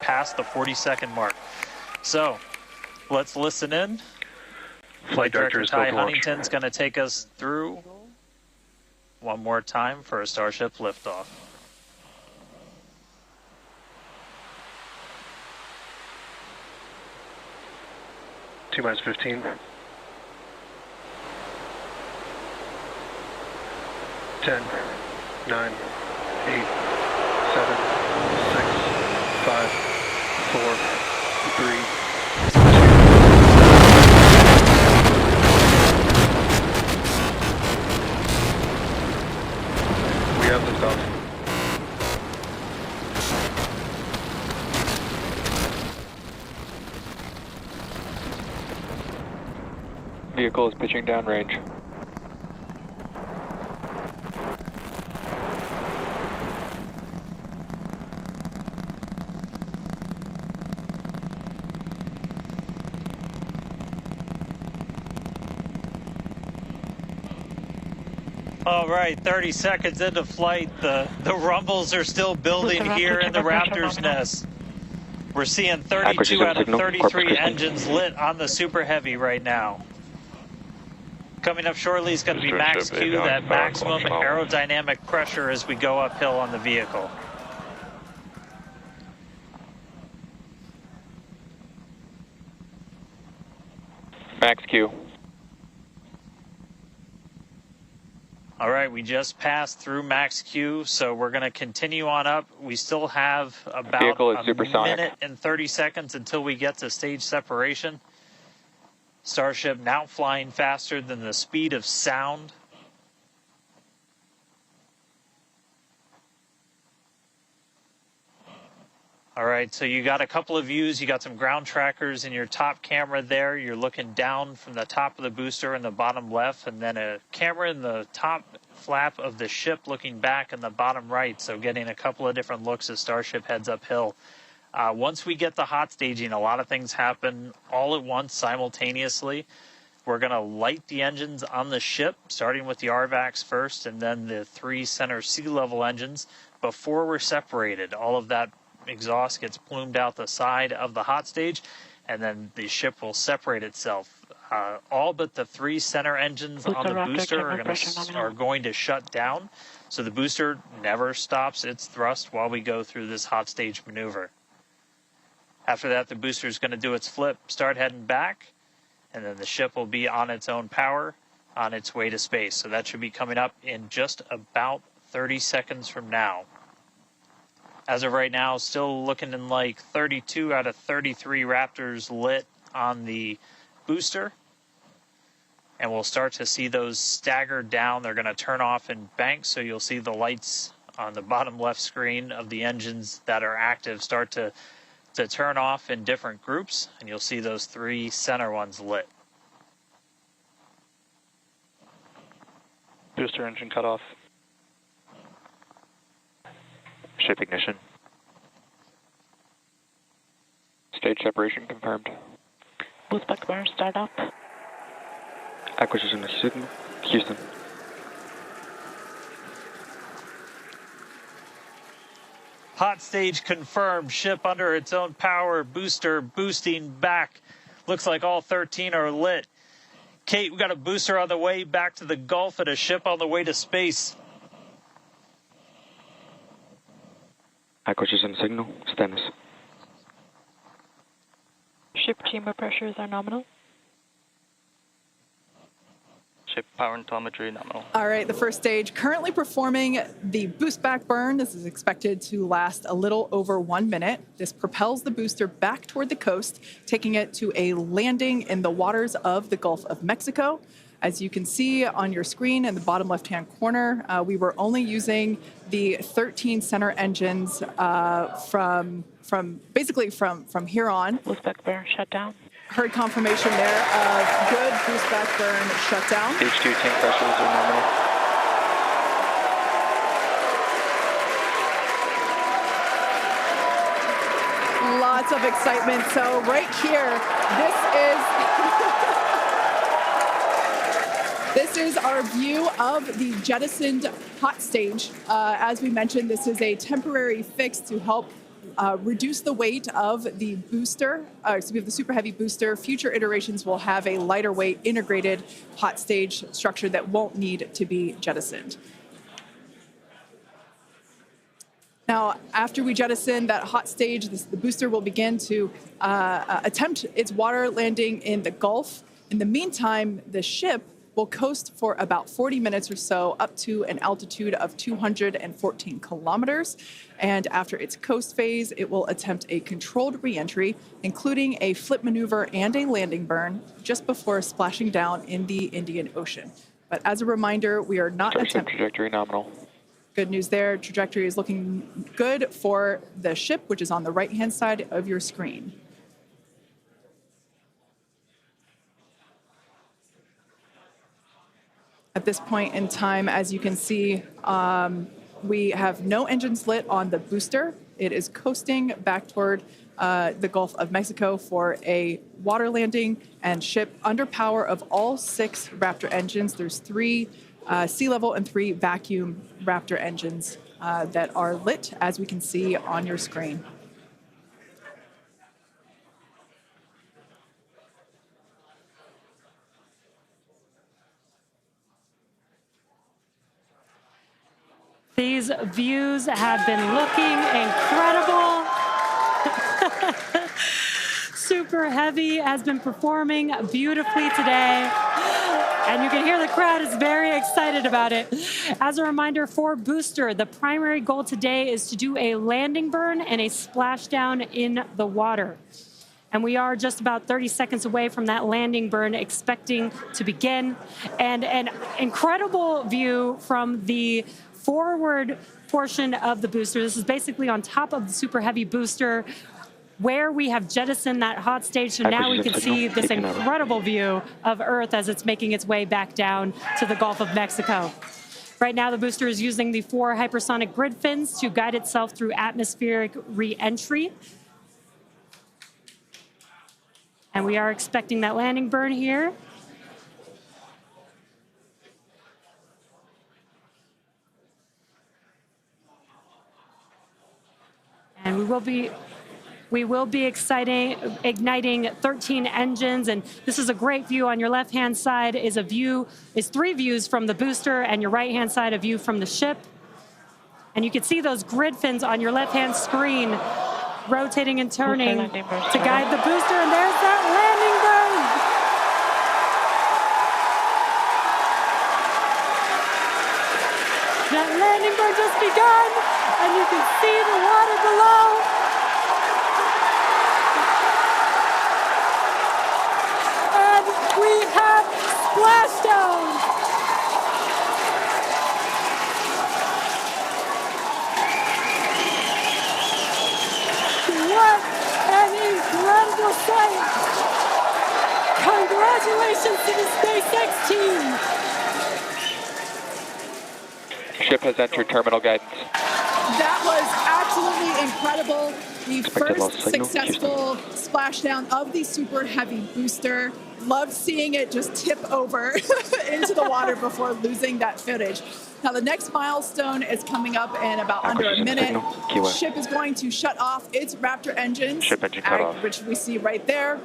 past the 40-second mark. So let's listen in. Flight Director Ty Huntington's going to take us through one more time for a Starship liftoff. T-minus 15. 10, 9, 8, 7, 6, 5, 4, 3, 2. We have liftoff. Vehicle is pitching downrange. All right, 30 seconds into flight. The rumbles are still building here in the Raptor's nest. We're seeing 32 out of 33 engines lit on the Super Heavy right now. Coming up shortly is going to be max Q, that maximum aerodynamic pressure as we go uphill on the vehicle. Max Q. All right, we just passed through max Q, so we're going to continue on up. We still have about a minute and 30 seconds until we get to stage separation. Starship now flying faster than the speed of sound. All right, so you got a couple of views. You got some ground trackers in your top camera there. You're looking down from the top of the booster in the bottom left, and then a camera in the top flap of the ship looking back in the bottom right, so getting a couple of different looks as Starship heads uphill. Once we get the hot staging, a lot of things happen all at once simultaneously. We're going to light the engines on the ship, starting with the RVACs first, and then the 3 center sea level engines before we're separated. All of that exhaust gets plumed out the side of the hot stage, and then the ship will separate itself. All but the 3 center engines on the booster are going to shut down, so the booster never stops its thrust while we go through this hot stage maneuver. After that, the booster is going to do its flip, start heading back, and then the ship will be on its own power on its way to space. So that should be coming up in just about 30 seconds from now. As of right now, still looking in like 32 out of 33 Raptors lit on the booster. And we'll start to see those stagger down. They're going to turn off in banks, so you'll see the lights on the bottom left screen of the engines that are active start to turn off in different groups, and you'll see those 3 center ones lit. Booster engine cut off. Ship ignition. Stage separation confirmed. Bootback burn start up. Acquisition of signal. Houston. Hot stage confirmed. Ship under its own power. Booster boosting back. Looks like all 13 are lit. Kate, we got a booster on the way back to the Gulf and a ship on the way to space. Acquisition signal. Status. Ship chamber pressures are nominal. Ship power and telemetry nominal. All right, the first stage currently performing the boost back burn. This is expected to last a little over 1 minute. This propels the booster back toward the coast, taking it to a landing in the waters of the Gulf of Mexico. As you can see on your screen in the bottom left-hand corner, we were only using the 13 center engines from here on. Boost back burn shut down. Heard confirmation there of good boost back burn shutdown. Stage 2 tank pressures are nominal. Lots of excitement. So right here, this is our view of the jettisoned hot stage. As we mentioned, this is a temporary fix to help reduce the weight of the booster, of the Super Heavy booster. Future iterations will have a lighter weight integrated hot stage structure that won't need to be jettisoned. Now, after we jettison that hot stage, the booster will begin to attempt its water landing in the Gulf. In the meantime, the ship will coast for about 40 minutes or so up to an altitude of 214 kilometers. And after its coast phase, it will attempt a controlled reentry, including a flip maneuver and a landing burn, just before splashing down in the Indian Ocean. But as a reminder, we are not attempting... Trajectory nominal. Good news there. Trajectory is looking good for the ship, which is on the right-hand side of your screen. At this point in time, as you can see, we have no engines lit on the booster. It is coasting back toward the Gulf of Mexico for a water landing, and ship under power of all 6 Raptor engines. There's 3 sea level and 3 vacuum Raptor engines that are lit, as we can see on your screen. These views have been looking incredible. Super Heavy has been performing beautifully today. And you can hear the crowd is very excited about it. As a reminder, for booster, the primary goal today is to do a landing burn and a splashdown in the water. And we are just about 30 seconds away from that landing burn expecting to begin. And an incredible view from the forward portion of the booster. This is basically on top of the Super Heavy booster, where we have jettisoned that hot stage. So now we can see this incredible view of Earth as it's making its way back down to the Gulf of Mexico. Right now, the booster is using the 4 hypersonic grid fins to guide itself through atmospheric re-entry. And we are expecting that landing burn here. And we will be igniting 13 engines, and this is a great view. On your left-hand side is 3 views from the booster, and your right-hand side a view from the ship. And you can see those grid fins on your left-hand screen rotating and turning to guide the booster, and there's that landing burn. That landing burn just begun, and you can see the water below. And we have splashdown. What an incredible sight. Congratulations to the SpaceX team. Ship has entered terminal guidance. That was absolutely incredible. The first successful splashdown of the Super Heavy booster. Loved seeing it just tip over into the water before losing that footage. Now the next milestone is coming up in about under a minute. Ship is going to shut off its Raptor engines, Ship engine cut off, which we see right there.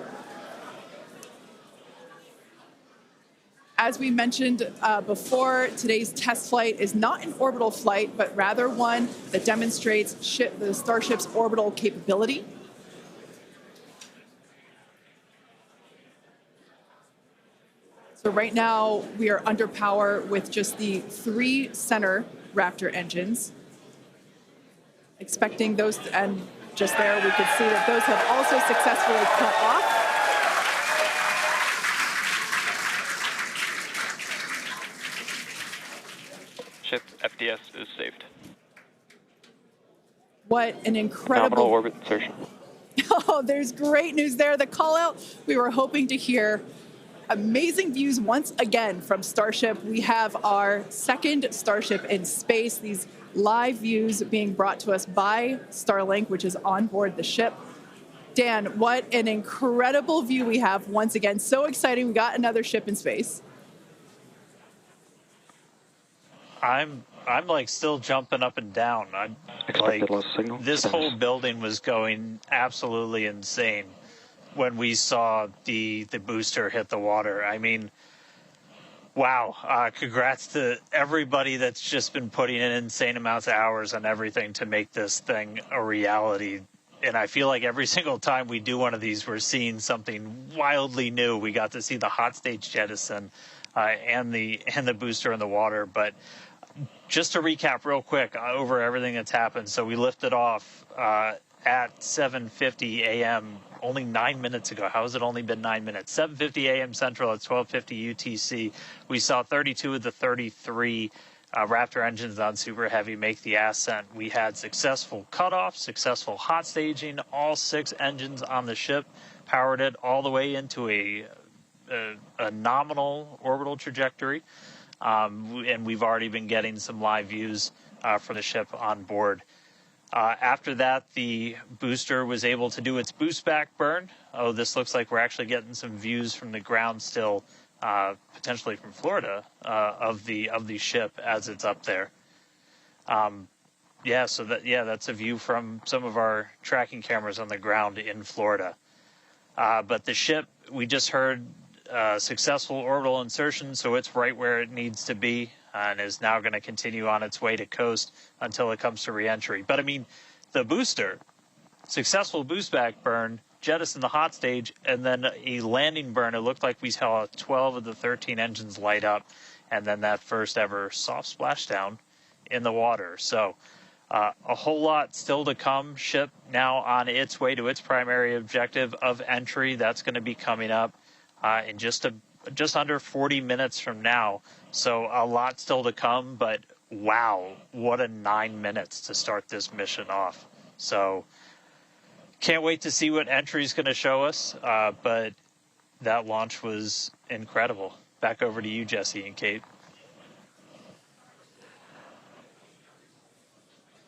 As we mentioned before, today's test flight is not an orbital flight, but rather one that demonstrates the Starship's orbital capability. So right now, we are under power with just the 3 center Raptor engines. Expecting those, and just there we could see that those have also successfully cut off. Ship FDS is saved. What an incredible... Nominal orbit insertion. Oh, there's great news there. The call out we were hoping to hear. Amazing views once again from Starship. We have our second Starship in space. These live views being brought to us by Starlink, which is on board the ship. Dan, what an incredible view we have once again. So exciting. We got another ship in space. I'm I'm like still jumping up and down. I'm Expected like, loss signal. this whole building was going absolutely insane when we saw the booster hit the water. I mean, wow. Congrats to everybody that's just been putting in insane amounts of hours on everything to make this thing a reality. And I feel like every single time we do one of these, we're seeing something wildly new. We got to see the hot stage Jettison and the booster in the water. But just to recap real quick over everything that's happened. So we lifted off at 7:50 a.m. only 9 minutes ago. How has it only been 9 minutes? 7:50 a.m. Central at 12:50 UTC. We saw 32 of the 33 Raptor engines on Super Heavy make the ascent. We had successful cutoff, successful hot staging, all 6 engines on the ship, powered it all the way into a nominal orbital trajectory. And we've already been getting some live views from the ship on board. After that, the booster was able to do its boost back burn. Oh, this looks like we're actually getting some views from the ground still, potentially from Florida, of the ship as it's up there. That's a view from some of our tracking cameras on the ground in Florida. But the ship, we just heard successful orbital insertion, so it's right where it needs to be and is now going to continue on its way to coast until it comes to reentry. But I mean, the booster, successful boost back burn, jettison the hot stage, and then a landing burn. It looked like we saw 12 of the 13 engines light up, and then that first ever soft splashdown in the water. So a whole lot still to come. Ship now on its way to its primary objective of entry. That's going to be coming up in just under 40 minutes from now. So a lot still to come, but wow, what a 9 minutes to start this mission off. So can't wait to see what entry is going to show us, but that launch was incredible. Back over to you, Jesse and Kate.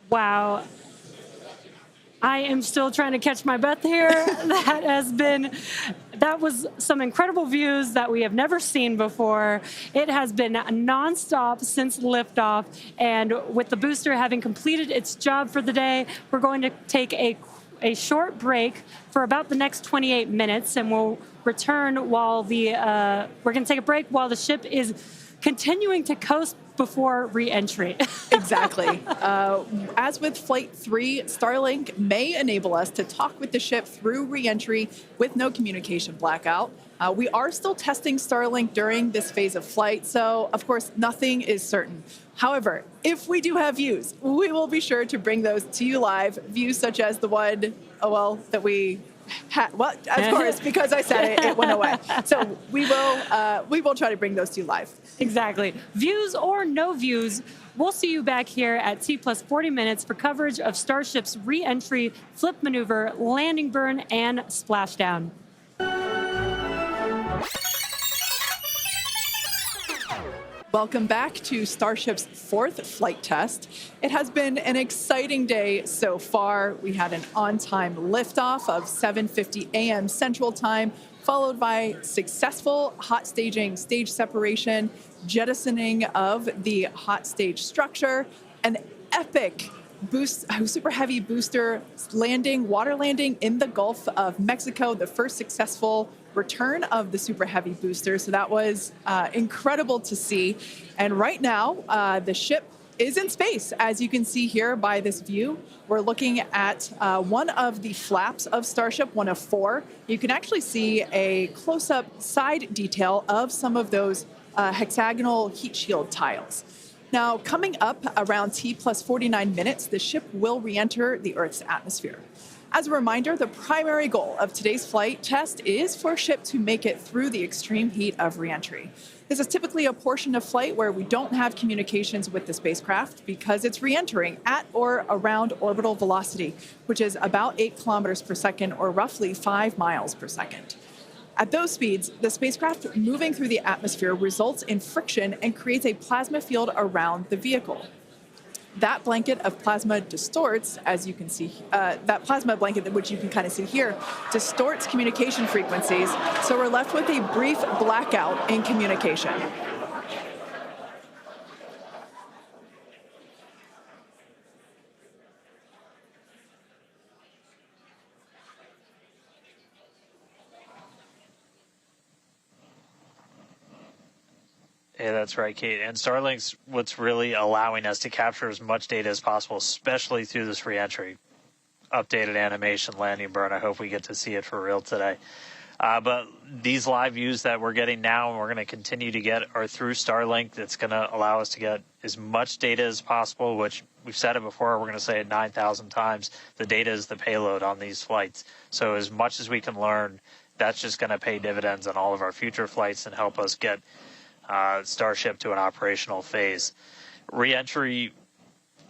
Wow. I am still trying to catch my breath here. That was some incredible views that we have never seen before. It has been nonstop since liftoff, and with the booster having completed its job for the day, we're going to take a short break for about the next 28 minutes, and we'll return while we're going to take a break while the ship is continuing to coast before re-entry. Exactly. As with Flight 3, Starlink may enable us to talk with the ship through re-entry with no communication blackout. We are still testing Starlink during this phase of flight, so of course nothing is certain. However, if we do have views, we will be sure to bring those to you live. Views such as the one, that we had. Well, of course, because I said it went away. So we will try to bring those to you live. Exactly. Views or no views, we'll see you back here at T plus 40 minutes for coverage of Starship's re-entry, flip maneuver, landing burn, and splashdown. Welcome back to Starship's 4th flight test. It has been an exciting day so far. We had an on-time liftoff of 7:50 a.m. Central Time, followed by successful hot staging, stage separation, jettisoning of the hot stage structure, an epic super heavy booster water landing in the Gulf of Mexico, the first successful return of the super heavy booster. So that was incredible to see. And right now, the ship is in space. As you can see here by this view, we're looking at one of the flaps of Starship, one of 4. You can actually see a close-up side detail of some of those hexagonal heat shield tiles. Now, coming up around T plus 49 minutes, the ship will re-enter the Earth's atmosphere. As a reminder, the primary goal of today's flight test is for a ship to make it through the extreme heat of re-entry. This is typically a portion of flight where we don't have communications with the spacecraft because it's re-entering at or around orbital velocity, which is about 8 kilometers per second or roughly 5 miles per second. At those speeds, the spacecraft moving through the atmosphere results in friction and creates a plasma field around the vehicle. That blanket of plasma distorts, as you can see, that plasma blanket, which you can kind of see here, distorts communication frequencies, so we're left with a brief blackout in communication. Yeah, that's right, Kate. And Starlink's what's really allowing us to capture as much data as possible, especially through this reentry. Updated animation landing burn. I hope we get to see it for real today. But these live views that we're getting now and we're going to continue to get are through Starlink. That's going to allow us to get as much data as possible, which we've said it before. We're going to say it 9,000 times. The data is the payload on these flights. So as much as we can learn, that's just going to pay dividends on all of our future flights and help us get Starship to an operational phase. Reentry,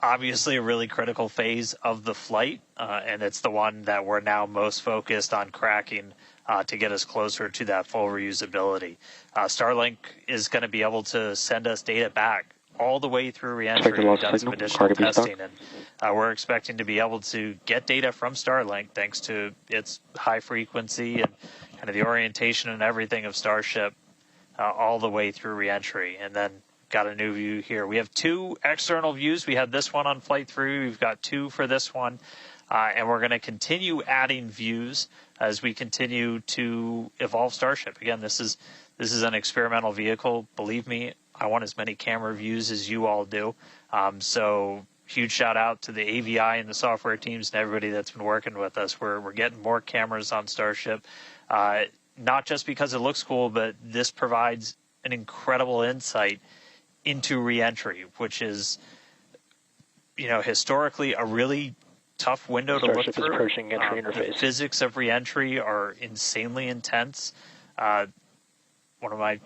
obviously a really critical phase of the flight, and it's the one that we're now most focused on cracking to get us closer to that full reusability. Starlink is going to be able to send us data back all the way through reentry. We've done some additional testing, and we're expecting to be able to get data from Starlink thanks to its high frequency and kind of the orientation and everything of Starship all the way through reentry. And then got a new view here. We have two external views. We had this one on Flight 3. We've got two for this one. And we're going to continue adding views as we continue to evolve Starship. Again, this is an experimental vehicle. Believe me, I want as many camera views as you all do. So huge shout out to the AVI and the software teams and everybody that's been working with us. We're getting more cameras on Starship, not just because it looks cool, but this provides an incredible insight into reentry, which is, historically a really tough window to look through. Approaching entry interface. The physics of reentry are insanely intense. One of my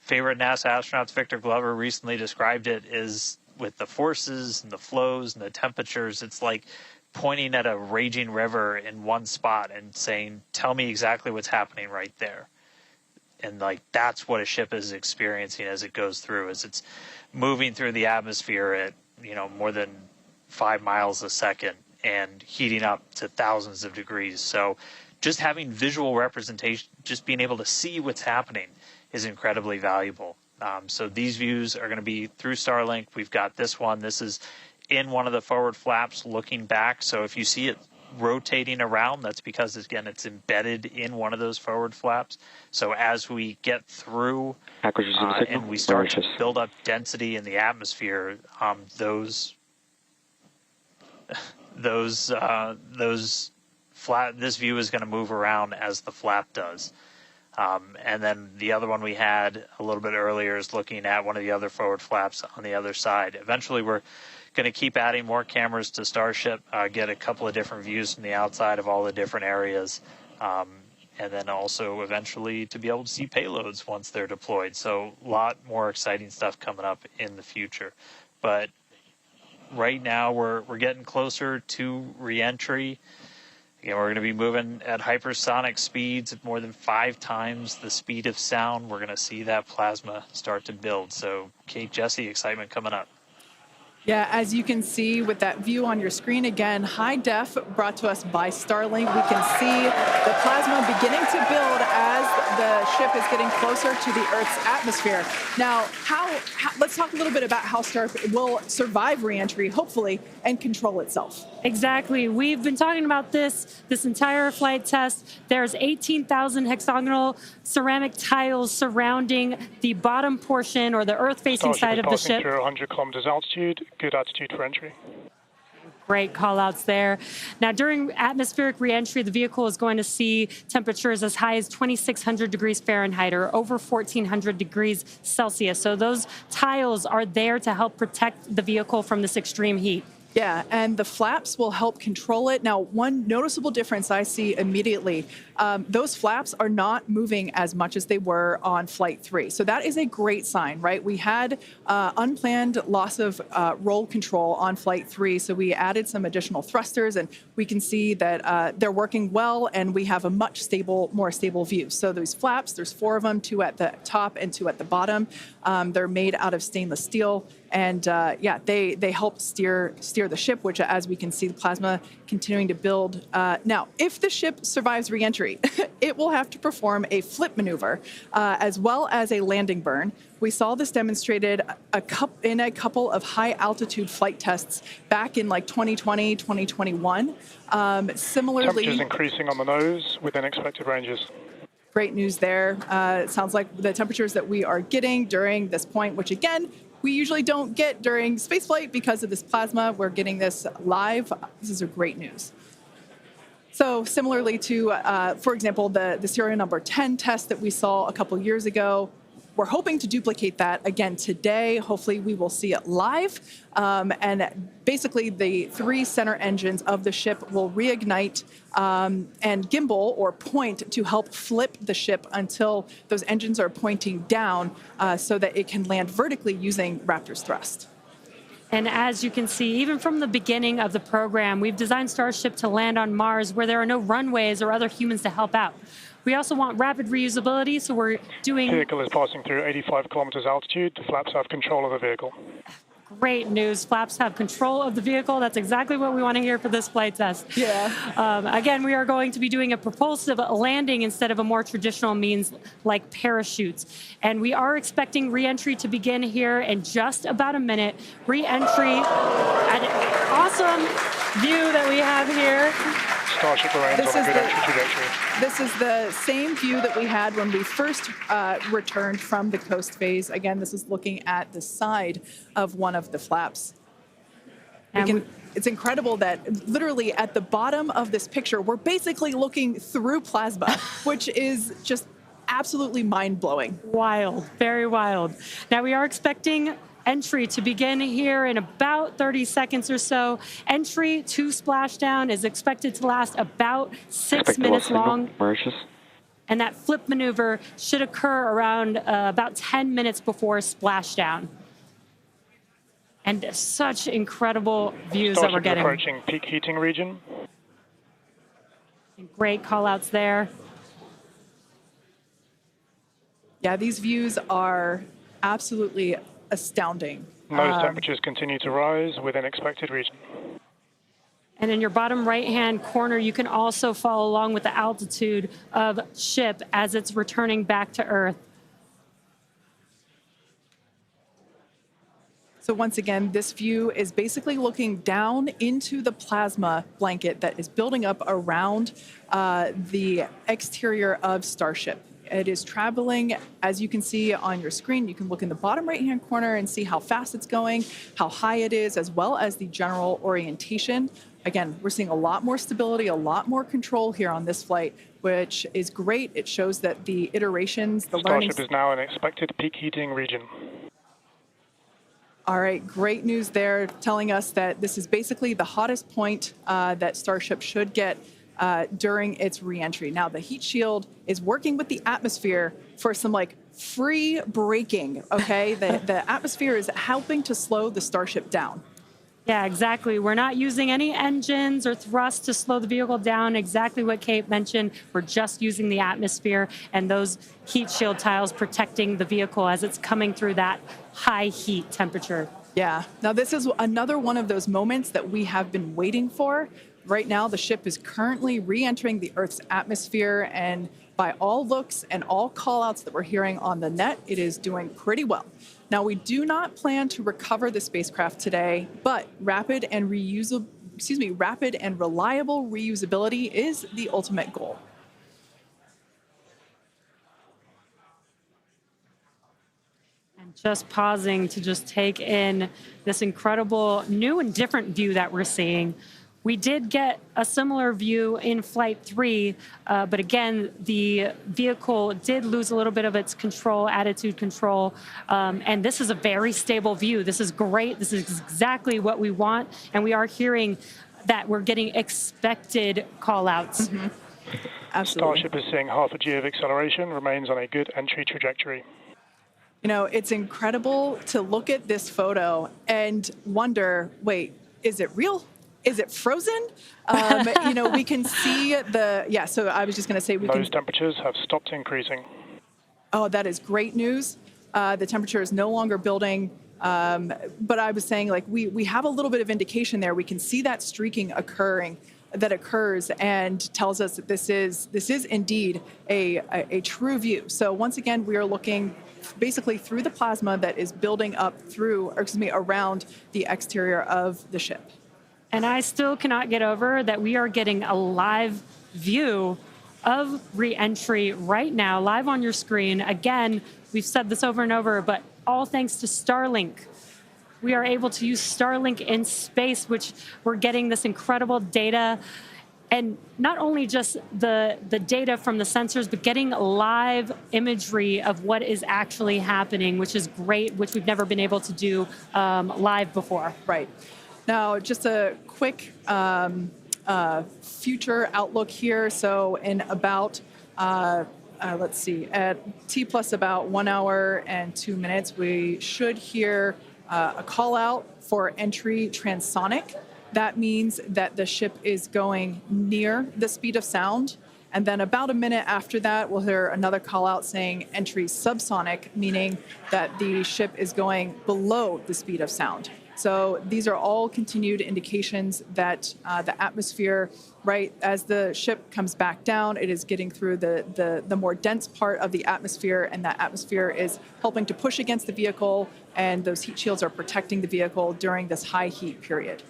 favorite NASA astronauts, Victor Glover, recently described it as with the forces and the flows and the temperatures, it's like pointing at a raging river in one spot and saying, tell me exactly what's happening right there. And that's what a ship is experiencing as it goes through, as it's moving through the atmosphere at, more than 5 miles a second and heating up to thousands of degrees. So just having visual representation, just being able to see what's happening is incredibly valuable. So these views are going to be through Starlink. We've got this one. This is in one of the forward flaps looking back. So if you see it rotating around, that's because, again, it's embedded in one of those forward flaps. So as we get through and we start to build up density in the atmosphere, this view is going to move around as the flap does. And then the other one we had a little bit earlier is looking at one of the other forward flaps on the other side. Eventually, we're going to keep adding more cameras to Starship, get a couple of different views from the outside of all the different areas, and then also eventually to be able to see payloads once they're deployed. So a lot more exciting stuff coming up in the future. But right now, we're getting closer to reentry. Again, we're going to be moving at hypersonic speeds at more than 5 times the speed of sound. We're going to see that plasma start to build. So, Kate, Jesse, excitement coming up. Yeah, as you can see with that view on your screen, again, high def brought to us by Starlink. We can see the plasma beginning to build as the ship is getting closer to the Earth's atmosphere. Now, let's talk a little bit about how Starship will survive reentry, hopefully, and control itself. Exactly. We've been talking about this entire flight test. There's 18,000 hexagonal ceramic tiles surrounding the bottom portion or the Earth-facing side of the ship. Through 100 kilometers altitude, good altitude for entry. Great call-outs there. Now, during atmospheric reentry, the vehicle is going to see temperatures as high as 2,600 degrees Fahrenheit or over 1,400 degrees Celsius. So those tiles are there to help protect the vehicle from this extreme heat. Yeah, and the flaps will help control it. Now, one noticeable difference I see immediately, those flaps are not moving as much as they were on Flight 3. So that is a great sign, right? We had unplanned loss of roll control on Flight 3, so we added some additional thrusters, and we can see that they're working well, and we have a much more stable view. So those flaps, there's 4 of them, 2 at the top and 2 at the bottom. They're made out of stainless steel. And they help steer the ship, which, as we can see, the plasma continuing to build. Now, if the ship survives reentry, it will have to perform a flip maneuver as well as a landing burn. We saw this demonstrated in a couple of high-altitude flight tests back in 2020, 2021. Similarly, temperatures increasing on the nose within expected ranges. Great news there. It sounds like the temperatures that we are getting during this point, which again, we usually don't get during spaceflight because of this plasma. We're getting this live. This is a great news. So similarly to, for example, the serial number 10 test that we saw a couple years ago, we're hoping to duplicate that again today. Hopefully we will see it live. And basically the 3 center engines of the ship will reignite and gimbal or point to help flip the ship until those engines are pointing down so that it can land vertically using Raptor's thrust. And as you can see, even from the beginning of the program, we've designed Starship to land on Mars where there are no runways or other humans to help out. We also want rapid reusability, so we're doing... The vehicle is passing through 85 kilometers altitude. The flaps have control of the vehicle. Great news. Flaps have control of the vehicle. That's exactly what we want to hear for this flight test. Yeah. Again, we are going to be doing a propulsive landing instead of a more traditional means like parachutes. And we are expecting re-entry to begin here in just about a minute. Re-entry, an awesome view that we have here. Starship remains on a good entry trajectory. This is the same view that we had when we first returned from the coast phase. Again, this is looking at the side of one of the flaps. It's incredible that literally at the bottom of this picture, we're basically looking through plasma, which is just absolutely mind-blowing. Wild, very wild. Now we are expecting entry to begin here in about 30 seconds or so. Entry to splashdown is expected to last about 6 minutes long. And that flip maneuver should occur around about 10 minutes before splashdown. And such incredible views that we're getting. Approaching peak heating region. Great call-outs there. Yeah, these views are absolutely astounding. Nose temperatures continue to rise within expected region. And in your bottom right-hand corner, you can also follow along with the altitude of ship as it's returning back to Earth. So once again, this view is basically looking down into the plasma blanket that is building up around the exterior of Starship. It is traveling, as you can see on your screen. You can look in the bottom right-hand corner and see how fast it's going, how high it is, as well as the general orientation. Again, we're seeing a lot more stability, a lot more control here on this flight, which is great. It shows that the iterations, the learning... Starship is now in expected peak heating region. All right, great news there, telling us that this is basically the hottest point that Starship should get during its re-entry. Now, the heat shield is working with the atmosphere for some free braking, okay? the atmosphere is helping to slow the Starship down. Yeah, exactly. We're not using any engines or thrust to slow the vehicle down. Exactly what Kate mentioned. We're just using the atmosphere and those heat shield tiles protecting the vehicle as it's coming through that high heat temperature. Yeah. Now, this is another one of those moments that we have been waiting for. Right now, the ship is currently re-entering the Earth's atmosphere, and by all looks and all call-outs that we're hearing on the net, it is doing pretty well. Now, we do not plan to recover the spacecraft today, but rapid and reliable reusability is the ultimate goal. And just pausing to just take in this incredible new and different view that we're seeing. We did get a similar view in Flight 3, but again, the vehicle did lose a little bit of its control, attitude control, and this is a very stable view. This is great. This is exactly what we want, and we are hearing that we're getting expected call-outs. Mm-hmm. Absolutely. Starship is seeing half a G of acceleration, remains on a good entry trajectory. You know, it's incredible to look at this photo and wonder, wait, is it real? Is it frozen? You know, we can see so I was just going to say Those temperatures have stopped increasing. Oh, that is great news. The temperature is no longer building. But I was saying, we have a little bit of indication there. We can see that streaking occurs and tells us that this is indeed a true view. So once again, we are looking basically through the plasma that is building up around the exterior of the ship. And I still cannot get over that we are getting a live view of re-entry right now, live on your screen. Again, we've said this over and over, but all thanks to Starlink. We are able to use Starlink in space, which we're getting this incredible data. And not only just the data from the sensors, but getting live imagery of what is actually happening, which is great, which we've never been able to do live before. Right. Now, just a quick future outlook here. So in about, let's see, at T plus about 1 hour and 2 minutes, we should hear a call out for entry transonic. That means that the ship is going near the speed of sound. And then about a minute after that, we'll hear another call out saying entry subsonic, meaning that the ship is going below the speed of sound. So these are all continued indications that the atmosphere, right, as the ship comes back down, it is getting through the more dense part of the atmosphere, and that atmosphere is helping to push against the vehicle, and those heat shields are protecting the vehicle during this high heat period.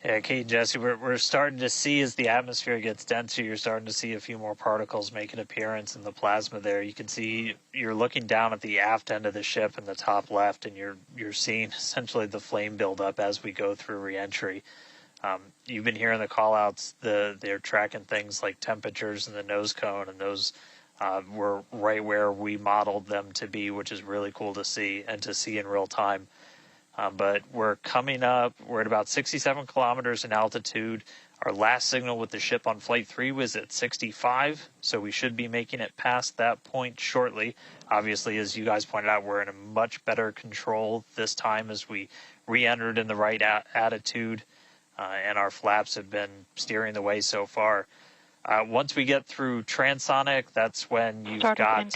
Yeah, Kate and Jesse, we're starting to see as the atmosphere gets denser, you're starting to see a few more particles make an appearance in the plasma there. You can see you're looking down at the aft end of the ship in the top left, and you're seeing essentially the flame build up as we go through reentry. You've been hearing the call-outs. They're tracking things like temperatures in the nose cone, and those were right where we modeled them to be, which is really cool to see and to see in real time. But we're coming up, we're at about 67 kilometers in altitude. Our last signal with the ship on Flight 3 was at 65, so we should be making it past that point shortly. Obviously, as you guys pointed out, we're in a much better control this time as we re-entered in the right attitude, and our flaps have been steering the way so far. Once we get through transonic, that's when you've got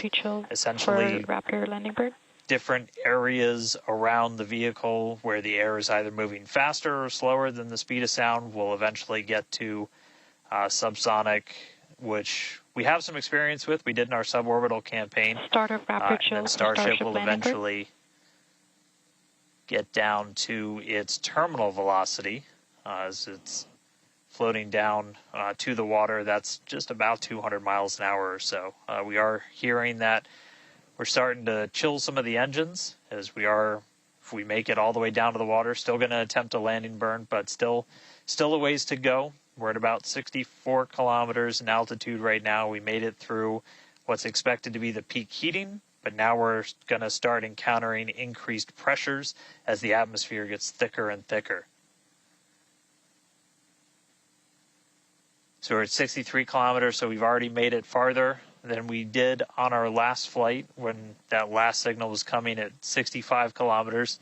essentially Raptor landing bird. Different areas around the vehicle where the air is either moving faster or slower than the speed of sound. We'll eventually get to subsonic, which we have some experience with. We did in our suborbital campaign. Start of Raptor chill. And Starship will landing bird. eventually get down to its terminal velocity as it's floating down to the water. That's just about 200 miles an hour or so. We are hearing that we're starting to chill some of the engines as we are, if we make it all the way down to the water, still going to attempt a landing burn, but still a ways to go. We're at about 64 kilometers in altitude right now. We made it through what's expected to be the peak heating, but now we're going to start encountering increased pressures as the atmosphere gets thicker and thicker. So we're at 63 kilometers, so we've already made it farther than we did on our last flight when that last signal was coming at 65 kilometers.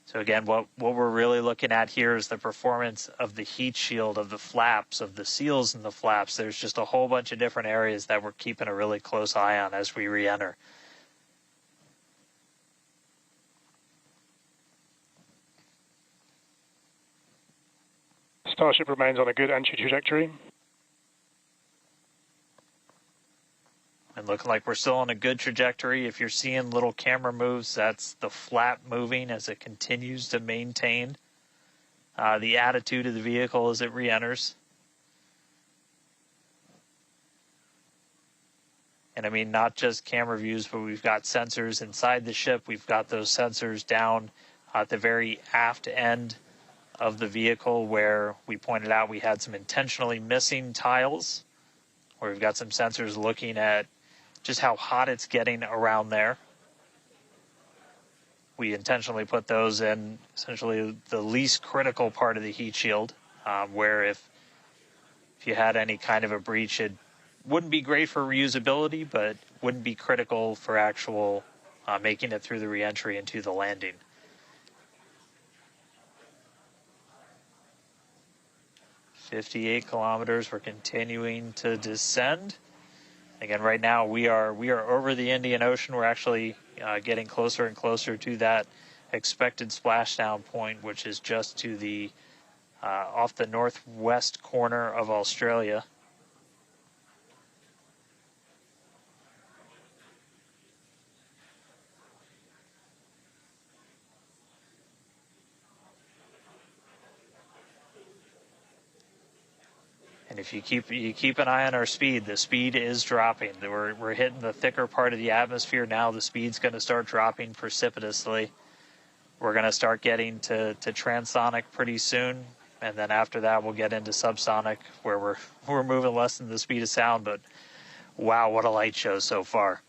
So again, what we're really looking at here is the performance of the heat shield, of the flaps, of the seals in the flaps. There's just a whole bunch of different areas that we're keeping a really close eye on as we re-enter. Starship remains on a good entry trajectory. And looking like we're still on a good trajectory. If you're seeing little camera moves, that's the flap moving as it continues to maintain the attitude of the vehicle as it re-enters. And I mean, not just camera views, but we've got sensors inside the ship. We've got those sensors down at the very aft end of the vehicle where we pointed out we had some intentionally missing tiles, where we've got some sensors looking at just how hot it's getting around there. We intentionally put those in essentially the least critical part of the heat shield, where if you had any kind of a breach, it wouldn't be great for reusability, but wouldn't be critical for actual making it through the reentry into the landing. "58 kilometers, we're continuing to descend. Again, right now we are over the Indian Ocean. We're actually getting closer and closer to that expected splashdown point, which is just to the off the northwest corner of Australia. And if you keep an eye on our speed, the speed is dropping. We're hitting the thicker part of the atmosphere now. The speed's going to start dropping precipitously. We're going to start getting to transonic pretty soon, and then after that we'll get into subsonic, where we're moving less than the speed of sound. But wow, what a light show so far.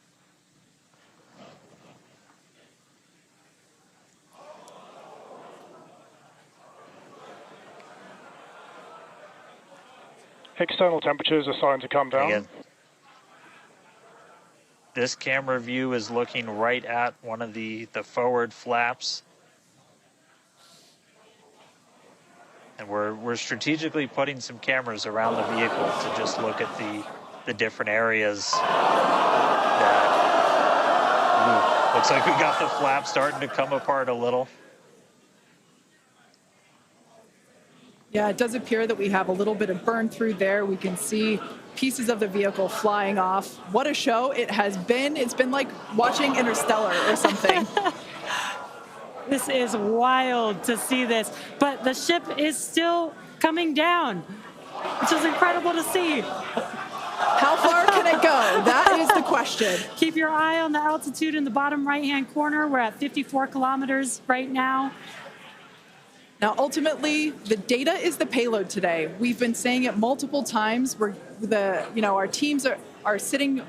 External temperatures are starting to come down. Again, this camera view is looking right at one of the forward flaps. And we're strategically putting some cameras around the vehicle to just look at the different areas that looks like we got the flap starting to come apart a little. Yeah, it does appear that we have a little bit of burn through there. We can see pieces of the vehicle flying off. What a show it has been. It's been like watching Interstellar or something. This is wild to see this, but the ship is still coming down, which is incredible to see. How far can it go? That is the question. Keep your eye on the altitude in the bottom right-hand corner. We're at 54 kilometers right now. Now, ultimately, the data is the payload today. We've been saying it multiple times. Our teams are sitting,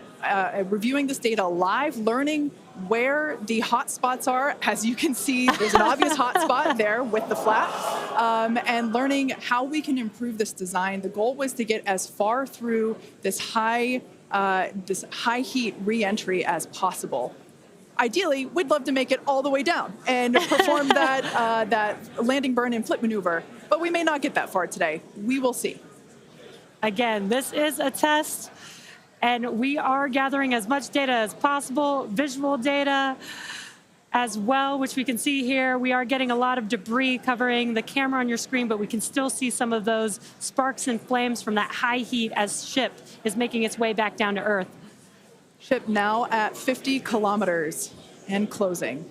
reviewing this data live, learning where the hot spots are. As you can see, there's an obvious hot spot there with the flap, and learning how we can improve this design. The goal was to get as far through this high heat re-entry as possible. Ideally, we'd love to make it all the way down and perform that landing burn and flip maneuver, but we may not get that far today. We will see. Again, this is a test, and we are gathering as much data as possible, visual data as well, which we can see here. We are getting a lot of debris covering the camera on your screen, but we can still see some of those sparks and flames from that high heat as ship is making its way back down to Earth. Ship now at 50 kilometers and closing.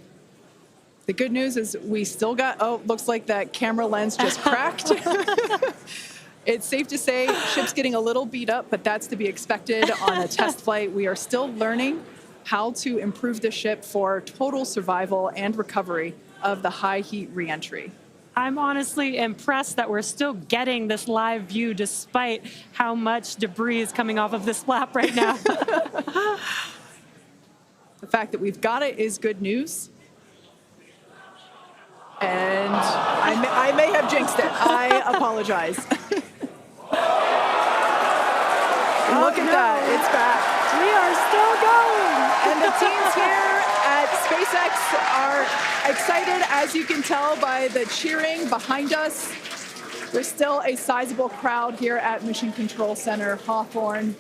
The good news is we still got, looks like that camera lens just cracked. It's safe to say ship's getting a little beat up, but that's to be expected on a test flight. We are still learning how to improve the ship for total survival and recovery of the high heat reentry. I'm honestly impressed that we're still getting this live view despite how much debris is coming off of this flap right now. The fact that we've got it is good news. And I may have jinxed it. I apologize. Look at that. It's back. We are still going. And the teams here at SpaceX are excited, as you can tell by the cheering behind us. There's still a sizable crowd here at Mission Control Center, Hawthorne.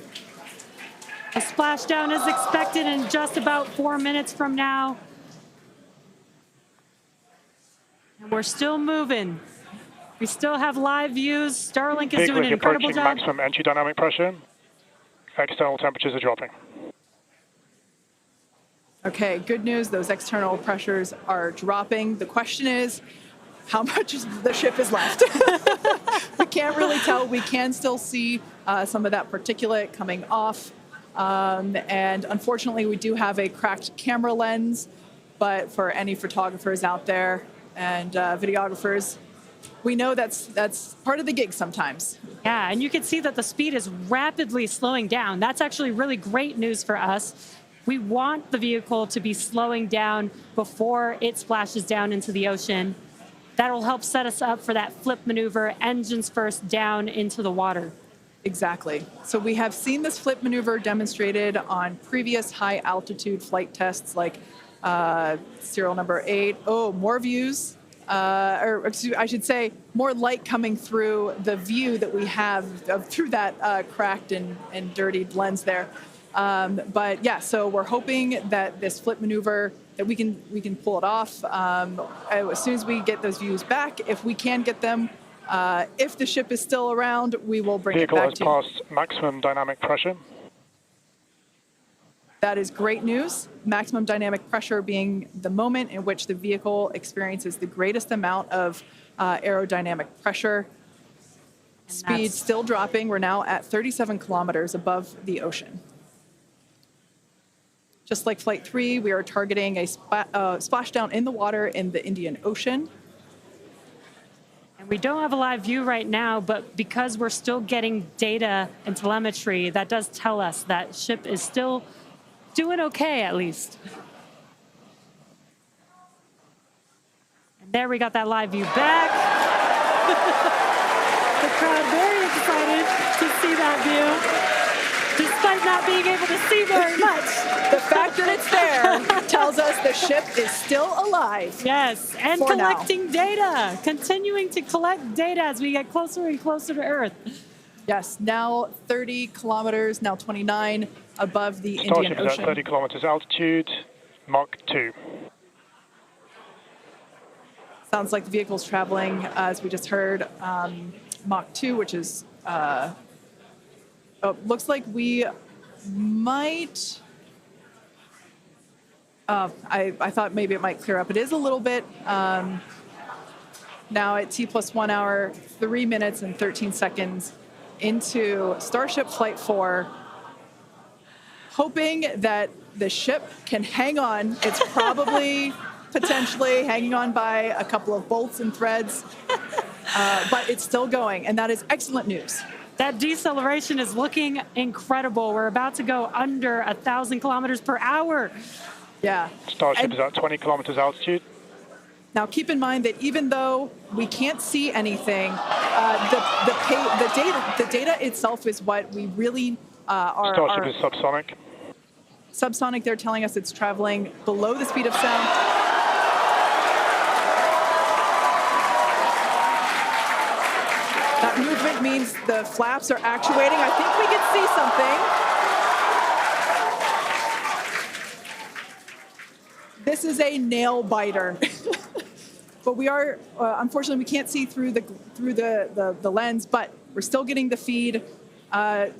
A splashdown is expected in just about 4 minutes from now. And we're still moving. We still have live views. Starlink is doing an incredible job. Maximum entry dynamic pressure. External temperatures are dropping. Okay, good news. Those external pressures are dropping. The question is, how much of the ship is left? We can't really tell. We can still see some of that particulate coming off. And unfortunately, we do have a cracked camera lens. But for any photographers out there and videographers, we know that's part of the gig sometimes. Yeah, and you can see that the speed is rapidly slowing down. That's actually really great news for us. We want the vehicle to be slowing down before it splashes down into the ocean. That'll help set us up for that flip maneuver, engines first down into the water. Exactly. So we have seen this flip maneuver demonstrated on previous high altitude flight tests like serial number 8. Oh, more views. Or excuse, I should say, more light coming through the view that we have through that cracked and dirtied lens there. But yeah, so we're hoping that this flip maneuver, that we can pull it off as soon as we get those views back. If we can get them, if the ship is still around, we will bring it back to you. Vehicle has passed maximum dynamic pressure. That is great news. Maximum dynamic pressure being the moment in which the vehicle experiences the greatest amount of aerodynamic pressure. Speed still dropping. We're now at 37 kilometers above the ocean. Just like Flight 3, we are targeting a splashdown in the water in the Indian Ocean. And we don't have a live view right now, but because we're still getting data and telemetry, that does tell us that ship is still doing okay, at least. And there we got that live view back. The crowd very excited to see that view, despite not being able to see very much. The fact that it's there tells us the ship is still alive. Yes, and collecting data, continuing to collect data as we get closer and closer to Earth. Yes, now 30 kilometers, now 29 above the Indian Starship is Ocean. at 30 kilometers altitude, Mach 2. Sounds like the vehicle's traveling, as we just heard, Mach 2, which is, looks like we might, I thought maybe it might clear up. It is a little bit, now at T+1 hour, 3 minutes and 13 seconds into Starship Flight 4, hoping that the ship can hang on. It's probably potentially hanging on by a couple of bolts and threads, but it's still going, and that is excellent news. That deceleration is looking incredible. We're about to go under 1,000 kilometers per hour. Yeah. Starship is at 20 kilometers altitude. Now, keep in mind that even though we can't see anything, the data itself is what we really are. Starship is subsonic. Subsonic, they're telling us it's traveling below the speed of sound. That movement means the flaps are actuating. I think we can see something. This is a nail biter. But we are, unfortunately, we can't see through the lens, but we're still getting the feed.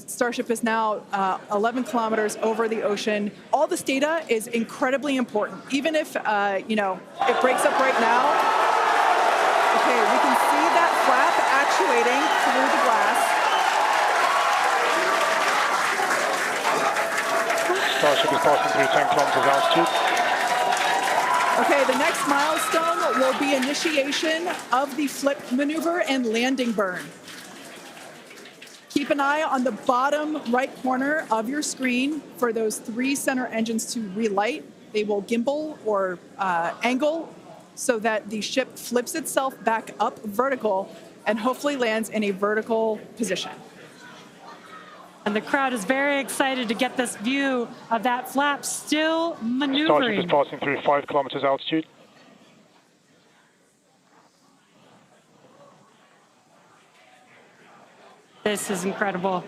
Starship is now 11 kilometers over the ocean. All this data is incredibly important, even if, it breaks up right now. Okay, we can see that flap actuating through the glass. Starship is passing through 10 kilometers altitude. Okay, the next milestone will be initiation of the flip maneuver and landing burn. Keep an eye on the bottom right corner of your screen for those 3 center engines to relight. They will gimbal or angle so that the ship flips itself back up vertical and hopefully lands in a vertical position. And the crowd is very excited to get this view of that flap still maneuvering. Starship is passing through 5 kilometers altitude. This is incredible.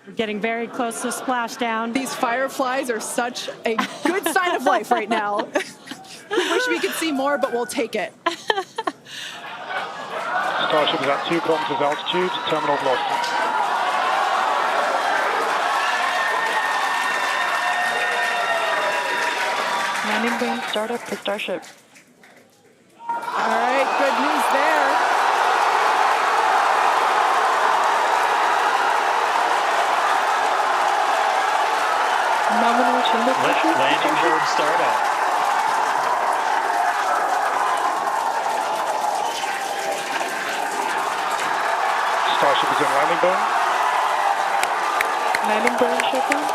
We're getting very close to splashdown. These fireflies are such a good sign of life right now. We wish we could see more, but we'll take it. Starship is at 2 kilometers altitude, terminal velocity. Landing burn startup for Starship. All right, good news there. Nominal chamber pressure. Landing burn startup. Starship is in landing burn. Landing burn shutdown.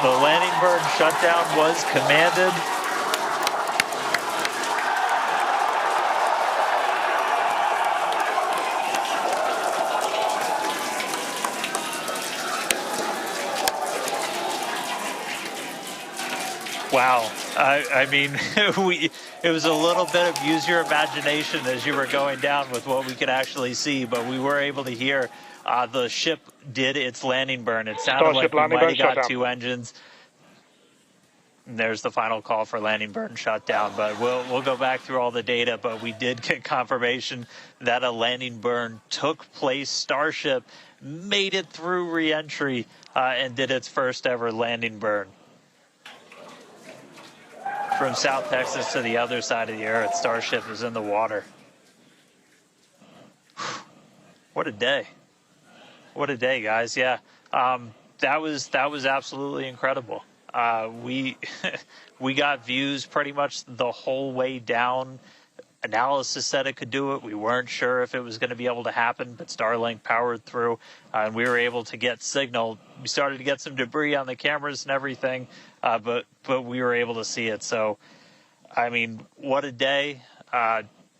The landing burn shutdown was commanded. Wow. I mean, it was a little bit of use your imagination as you were going down with what we could actually see, but we were able to hear the ship did its landing burn. It sounded Starship like we might have got shutdown. 2 engines. And there's the final call for landing burn shutdown, but we'll go back through all the data, but we did get confirmation that a landing burn took place. Starship made it through re-entry and did its first ever landing burn. from South Texas to the other side of the earth. Starship is in the water. What a day. What a day, guys. Yeah. That was absolutely incredible. We we got views pretty much the whole way down. Analysis said it could do it. We weren't sure if it was going to be able to happen, but Starlink powered through, and we were able to get signal. We started to get some debris on the cameras and everything, but we were able to see it. So, I mean, what a day.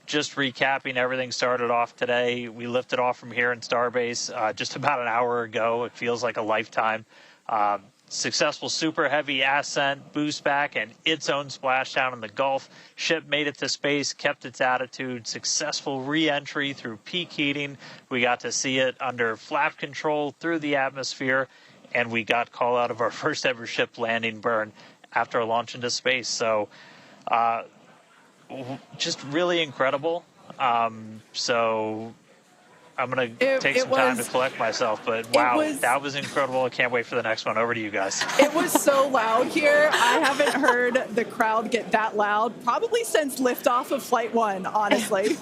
Just recapping, everything started off today. We lifted off from here in Starbase just about an hour ago. It feels like a lifetime. Successful super heavy ascent, boost back, and its own splashdown in the Gulf. Ship made it to space, kept its attitude. Successful re-entry through peak heating. We got to see it under flap control through the atmosphere, and we got call out of our first ever ship landing burn after a launch into space. So just really incredible. So I'm going to take some time to collect myself, but wow, that was incredible. I can't wait for the next one. Over to you guys. It was so loud here. I haven't heard the crowd get that loud probably since liftoff of Flight 1, honestly.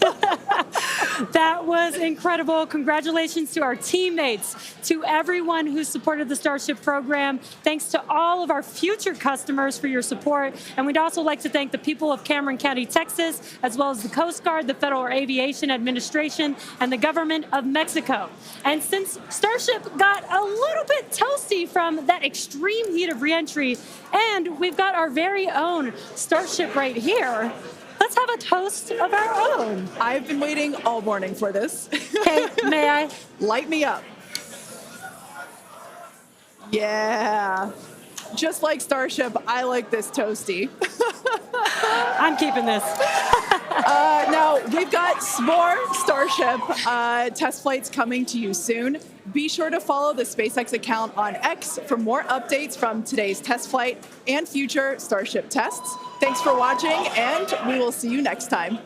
That was incredible. Congratulations to our teammates, to everyone who supported the Starship program. Thanks to all of our future customers for your support. And we'd also like to thank the people of Cameron County, Texas, as well as the Coast Guard, the Federal Aviation Administration, and the government of Mexico. And since Starship got a little bit toasty from that extreme heat of reentry, and we've got our very own Starship right here, let's have a toast of our own. I've been waiting all morning for this. Okay, may I? Light me up. Yeah. Just like Starship, I like this toasty. I'm keeping this. Now, we've got more Starship test flights coming to you soon. Be sure to follow the SpaceX account on X for more updates from today's test flight and future Starship tests. Thanks for watching, and we will see you next time.